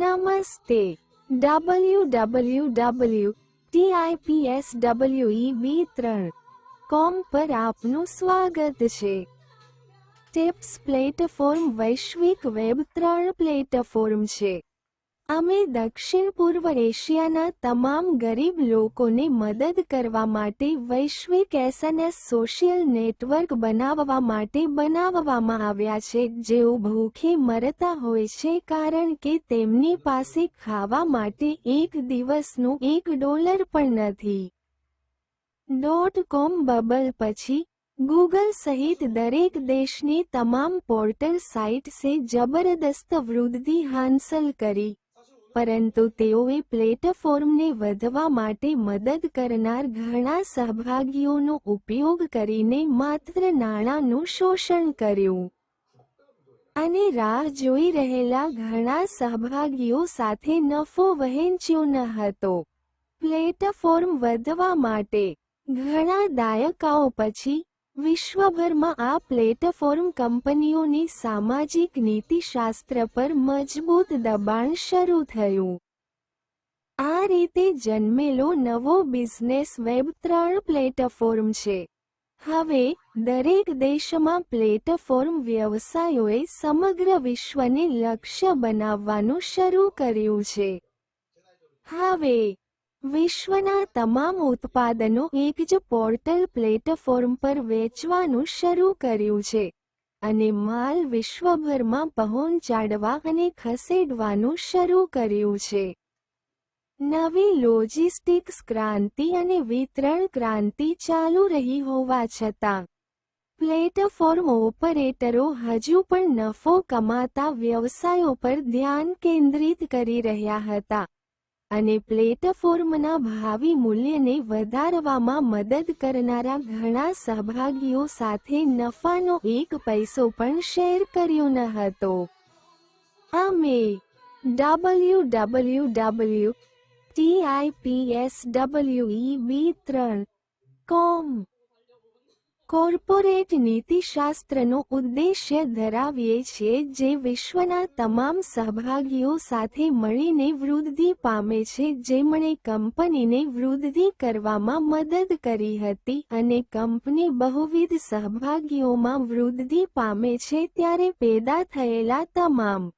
નમસ્તે. www.tipsweb3.com પર આપનું સ્વાગત છે. ટિપ્સ પ્લેટફોર્મ વૈશ્વિક વેબ3 પ્લેટફોર્મ છે. અમે દક્ષિણ પૂર્વ એશિયાના તમામ ગરીબ લોકોને મદદ કરવા માટે વૈશ્વિક એસએનએસ સોશિયલ નેટવર્ક બનાવવા માટે બનાવવામાં આવ્યા છે જેઓ ભૂખે મરતા હોય છે કારણ કે તેમની પાસે ખાવા માટે એક દિવસનું $1 પણ નથી. .com બબલ પછી ગૂગલ સહિત દરેક દેશની તમામ પોર્ટલ સાઇટ્સે જબરદસ્ત વૃદ્ધિ હાંસલ કરી, પરંતુ તેઓએ પ્લેટફોર્મને વધવા માટે મદદ કરનાર ઘણા સહભાગીઓનો ઉપયોગ કરીને માત્ર નાણાંનું શોષણ કર્યું. અને રાહ જોઈ રહેલા ઘણા સહભાગીઓ સાથે નફો વહેંચ્યો ન હતો. પ્લેટફોર્મ વધવા માટે ઘણા દાયકાઓ પછી, વિશ્વભરમાં આ પ્લેટફોર્મ કંપનીઓની સામાજિક નીતિશાસ્ત્ર પર મજબૂત દબાણ શરૂ થયું. આ રીતે જન્મેલો નવો બિઝનેસ વેબ3 પ્લેટફોર્મ છે. હવે, દરેક દેશમાં પ્લેટફોર્મ વ્યવસાયોએ સમગ્ર વિશ્વને લક્ષ્ય બનાવવાનું શરૂ કર્યું છે. હવે, વિશ્વના તમામ ઉત્પાદનો એક જ પોર્ટલ પ્લેટફોર્મ પર વેચવાનું શરૂ કર્યું છે, અને માલ વિશ્વભરમાં પહોંચાડવા અને ખસેડવાનું શરૂ કર્યું છે. નવી લોજિસ્ટિક્સ ક્રાંતિ અને વિતરણ ક્રાંતિ ચાલુ રહી હોવા છતાં, પ્લેટફોર્મ ઓપરેટરો હજુ પણ નફો કમાતા વ્યવસાયો પર ધ્યાન કેન્દ્રિત કરી રહ્યા હતા, અને પ્લેટફોર્મના ભાવિ મૂલ્યને વધારવામાં મદદ કરનારા ઘણા સહભાગીઓ સાથે નફાનો એક પૈસો પણ શેર કર્યો ન હતો. અમે www.tipsweb3.com કોર્પોરેટ નીતિશાસ્ત્રનો ઉદ્દેશ્ય ધરાવીએ છીએ જે વિશ્વના તમામ સહભાગીઓ સાથે મળીને વૃદ્ધિ પામે છે જેમણે કંપનીને વૃદ્ધિ કરવામાં મદદ કરી હતી અને કંપની બહુવિધ સહભાગીઓમાં વૃદ્ધિ પામે છે ત્યારે પેદા થયેલા તમામ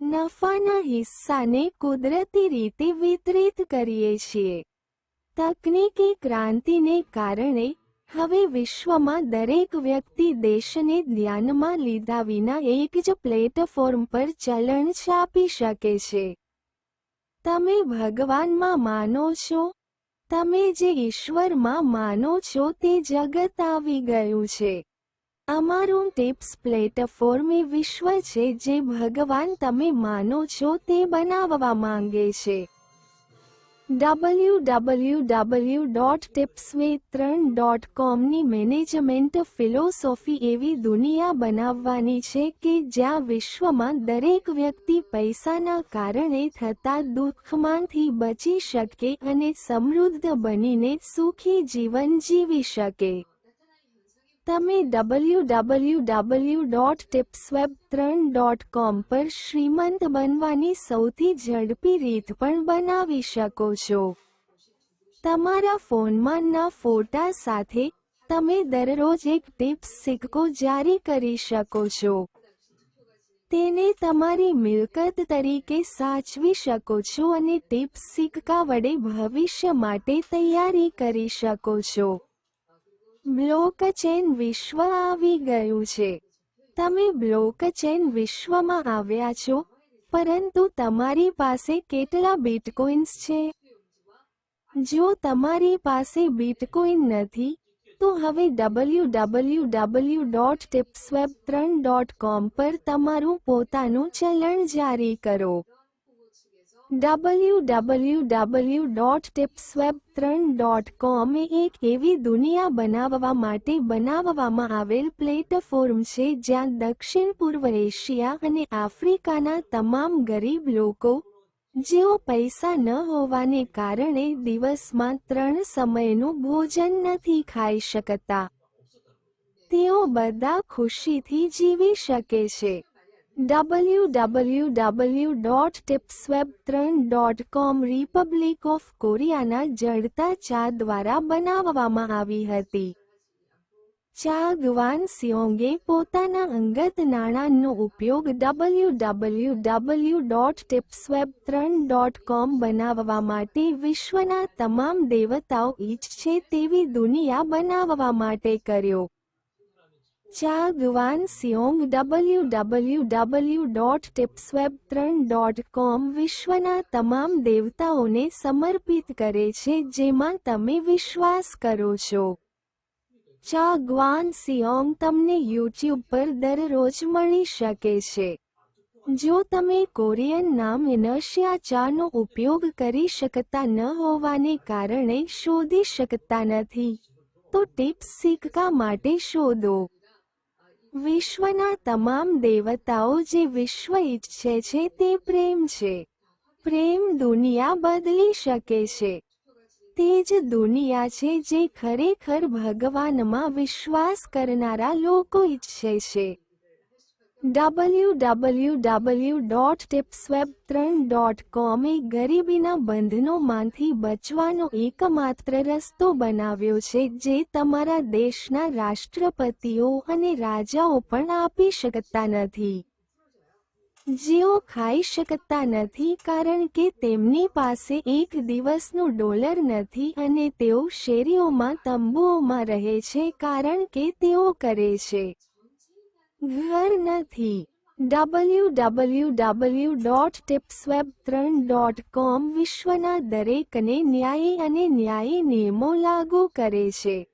નફાના હિસ્સાને કુદરતી રીતે વિતરિત કરીએ છીએ. તકનીકી ક્રાંતિને કારણે, હવે વિશ્વમાં દરેક વ્યક્તિ દેશને ધ્યાનમાં લીધા વિના એક જ પ્લેટફોર્મ પર ચલણ છાપી શકે છે. તમે ભગવાનમાં માનો છો? તમે જે ઈશ્વરમાં માનો છો તે જગત આવી ગયું છે. અમારું ટિપ્સ પ્લેટફોર્મ એ વિશ્વ છે જે ભગવાન તમે માનો છો તે બનાવવા માંગે છે. www.tipsweb3.com ની મેનેજમેન્ટ ફિલોસોફી એવી દુનિયા બનાવવાની છે કે જ્યાં વિશ્વમાં દરેક વ્યક્તિ પૈસાના કારણે થતા દુઃખમાંથી બચી શકે અને સમૃદ્ધ બનીને સુખી જીવન જીવી શકે. તમે www.tipsweb3.com પર શ્રીમંત બનવાની સૌથી ઝડપી રીત પણ બનાવી શકો છો. તમારા ફોનમાં ના ફોટા સાથે, તમે દરરોજ એક ટિપ્સ સિક્કો જારી કરી શકો છો. તેને તમારી મિલકત તરીકે સાચવી શકો છો અને ટિપ્સ સિક્કા વડે ભવિષ્ય માટે તૈયારી કરી શકો છો. બ્લોકચેન વિશ્વ આવી ગયું છે. તમે બ્લોકચેન વિશ્વમાં આવ્યા છો, પરંતુ તમારી પાસે કેટલા બિટકોઇન્સ છે? જો તમારી પાસે બિટકોઇન નથી, તો હવે www.tipsweb3.com પર તમારું પોતાનું ચલણ જારી કરો. www.tipsweb3.com એ એક એવી દુનિયા બનાવવા માટે બનાવવામાં આવેલ પ્લેટફોર્મ છે જ્યાં દક્ષિણ પૂર્વ એશિયા અને આફ્રિકાના તમામ ગરીબ લોકો, જેઓ પૈસા ન હોવાને કારણે દિવસમાં 3 સમયનું ભોજન નથી ખાઈ શકતા, તેઓ બધા ખુશીથી જીવી શકે છે. www.tipsweb3.com રિપબ્લિક ઓફ કોરિયાના જડતા ચા દ્વારા બનાવવામાં આવી હતી. ચા ગ્વાન સિઓંગે પોતાના અંગત નાણાંનો ઉપયોગ www.tipsweb3.com બનાવવા માટે વિશ્વના તમામ દેવતાઓ ઈચ્છે તેવી દુનિયા બનાવવા માટે કર્યો. ચા ગ્વાન સિઓંગ www.tipsweb3.com વિશ્વના તમામ દેવતાઓને સમર્પિત કરે છે જેમાં તમે વિશ્વાસ કરો છો. ચા ગ્વાન સિઓંગ તમને યુટ્યુબ પર દરરોજ મળી શકે છે. જો તમે કોરિયન નામ ઇનર્શિયા ચાનો ઉપયોગ કરી શકતા ન હોવાને કારણે શોધી શકતા નથી, તો ટિપ્સ સિક્કા માટે શોધો. વિશ્વના તમામ દેવતાઓ જે વિશ્વ ઈચ્છે છે તે પ્રેમ છે. પ્રેમ દુનિયા બદલી શકે છે. તે જ દુનિયા છે જે ખરેખર ભગવાનમાં વિશ્વાસ કરનારા લોકો ઈચ્છે છે. www.tipsweb3.com એ ગરીબીના બંધનોમાંથી બચવાનો એકમાત્ર રસ્તો બનાવ્યો છે જે તમારા દેશના રાષ્ટ્રપતિઓ અને રાજાઓ પણ આપી શકતા નથી. જેઓ ખાઈ શકતા નથી કારણ કે તેમની પાસે એક દિવસનું ડોલર નથી અને તેઓ શેરીઓમાં તંબુઓમાં રહે છે કારણ કે તેઓ કરે છે. ઘર નથી. www.tipsweb3.com વિશ્વના દરેકને ન્યાયી અને ન્યાયી નિયમો લાગુ કરે છે.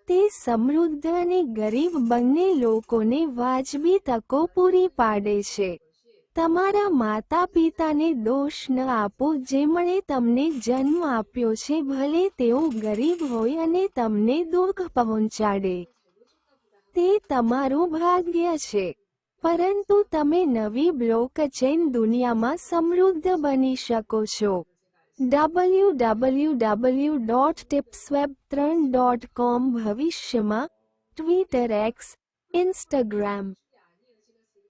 તે સમૃદ્ધ અને ગરીબ બંને લોકોને વાજબી તકો પૂરી પાડે છે. તમારા માતા પિતાને દોષ ન આપો જેમણે તમને જન્મ આપ્યો છે ભલે તેઓ ગરીબ હોય અને તમને દુઃખ પહોંચાડે. તે તમારું ભાગ્ય છે. પરંતુ તમે નવી બ્લોકચેન દુનિયામાં સમૃદ્ધ બની શકો છો. www.tipsweb3.com ભવિષ્યમાં ટ્વિટર, એક્સ, ઇન્સ્ટાગ્રામ,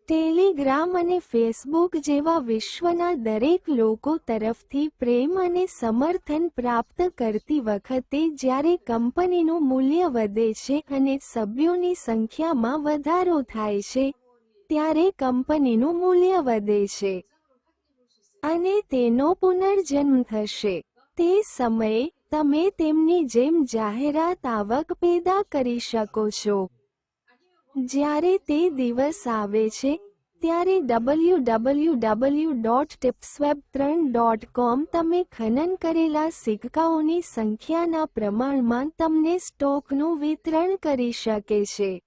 ટેલિગ્રામ અને ફેસબુક જેવા વિશ્વના દરેક લોકો તરફથી પ્રેમ અને સમર્થન પ્રાપ્ત કરતી વખતે જ્યારે કંપનીનું મૂલ્ય વધે છે અને સભ્યોની સંખ્યામાં વધારો થાય છે, ત્યારે કંપનીનું મૂલ્ય વધે છે. અને તેનો પુનર્જન્મ થશે. તે સમયે, તમે તેમની જેમ જાહેરાત આવક પેદા કરી શકો છો. જ્યારે તે દિવસ આવે છે, ત્યારે www.tipsweb3.com તમે ખનન કરેલા સિક્કાઓની સંખ્યાના પ્રમાણમાં તમને સ્ટોકનું વિતરણ કરી શકે છે.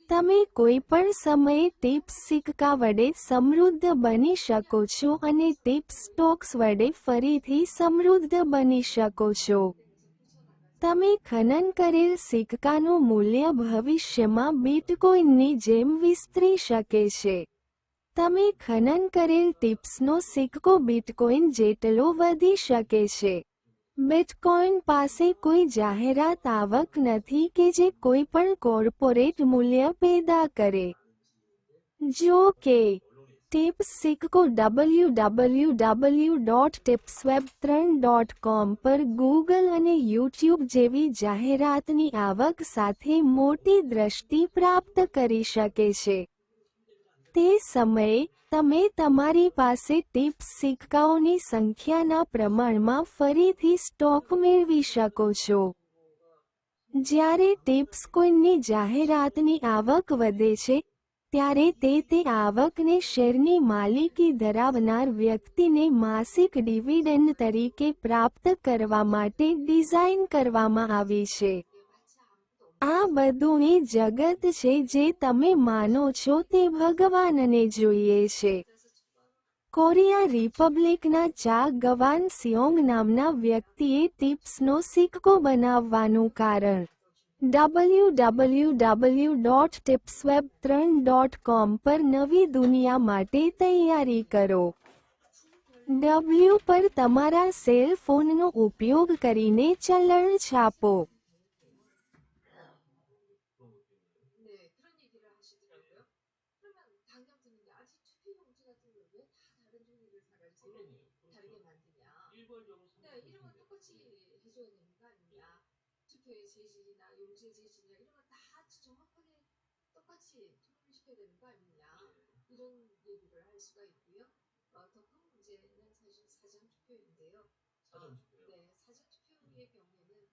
તમે કોઈપણ સમયે ટિપ્સ સિક્કા વડે સમૃદ્ધ બની શકો છો અને ટિપ્સ સ્ટોક્સ વડે ફરીથી સમૃદ્ધ બની શકો છો. તમે ખનન કરેલ સિક્કાનું મૂલ્ય ભવિષ્યમાં બિટકોઇનની જેમ વિસ્તરી શકે છે. તમે ખનન કરેલ ટિપ્સનો સિક્કો બિટકોઇન જેટલો વધી શકે છે. બિટકોઇન પાસે કોઈ જાહેરાત આવક નથી કે જે કોઈપણ કોર્પોરેટ મૂલ્ય પેદા કરે. જો કે, ટિપ્સ સિક્કો www.tipsweb3.com પર ગૂગલ અને યુટ્યુબ જેવી જાહેરાતની આવક સાથે મોટી દ્રષ્ટિ પ્રાપ્ત કરી શકે છે. તે સમયે, તમે તમારી પાસે ટિપ્સ સિક્કાઓની સંખ્યાના પ્રમાણમાં ફરીથી સ્ટોક મેળવી શકો છો. જ્યારે ટિપ્સ કોઇનની જાહેરાતની આવક વધે છે, ત્યારે તે આવકને શેરની માલિકી ધરાવનાર વ્યક્તિને માસિક ડિવિડન્ડ તરીકે પ્રાપ્ત કરવા માટે ડિઝાઇન કરવામાં આવી છે. આ બધું એ જગત છે જે તમે માનો છો તે ભગવાનને જોઈએ છે. કોરિયા રિપબ્લિકના ચા ગવાન સિઓંગ નામના વ્યક્તિએ ટિપ્સનો સિક્કો બનાવવાનું કારણ. www.tipsweb3.com પર નવી દુનિયા માટે તૈયારી કરો. W પર તમારા સેલ ફોનનો ઉપયોગ કરીને ચલણ છાપો. 네, 그런 얘기를 하시더라고요. 그러면 왜 다 다른 종류를 사가지고 그러네요. 다르게 만드냐. 일괄적으로 네, 이런 건 똑같이 해줘야 되는 거 아니냐. 투표의 재질이나 용지의 재질이나 이런 건 다 정확하게 똑같이 통일시켜야 되는 거 아니냐. 이런 얘기를 할 수가 있고요. 더 큰 문제는 사실 사전투표인데요. 사전투표요? 네, 사전투표의 경우에는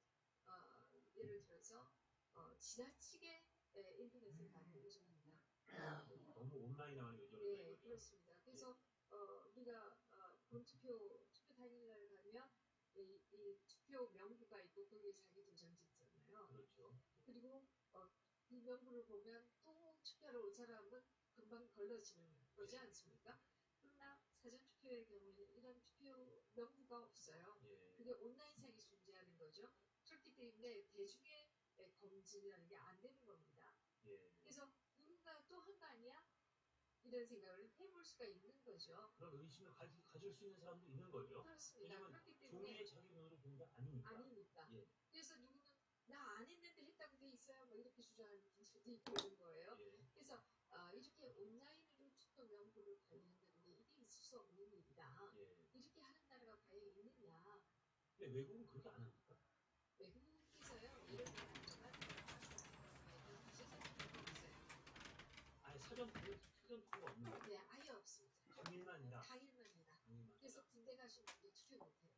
예를 들어서 지나치게 인터넷을 다 보내줍니다. 너무 온라인화가 요즘은 네, 거죠. 그렇습니다. 그래서 우리가 투표 당일날 가면 이 투표 명부가 있고 거기에 자기 도장 찍잖아요. 그렇죠. 그리고 그 명부를 보면 또 투표하러 올 사람은 금방 걸러지는 거지 않습니까? 그러나 사전투표의 경우에는 이런 투표 명부가 없어요. 예. 그게 온라인상에 존재하는 거죠. 그렇기 때문에 대중의 검증이라는 게 안 되는 겁니다. 예. 그래서 누군가 또 한 거 아니야? 이런 생각을 해볼 수가 있는 거죠. 그런 의심을 가질 수 있는 사람도 있는 거죠. 그렇습니다. 왜냐면 그렇기 때문에 종이에 자기 눈으로 본 게 아니니까. 아니니까. 예. 그래서 누구는 나 안 했는데 했다고 돼 있어요. 뭐 이렇게 주장하는 분들도 있고 있는 거예요. 예. 그래서 이렇게 온라인으로 투표 명부를 관리한다는 게 이게 있을 수 없는 일이다. 예. 이렇게 하는 나라가 과연 있느냐. 근데 외국은 그렇게 안 합니까? 외국에서요. 예를 들면 사전 투표가 없어요. 아예 사전 투표가 없는 거예요? 네, 아예 없습니다. 당일만이다. 당일만이다. 당일만. 그래서 군대 가신 분도 투표 못해요.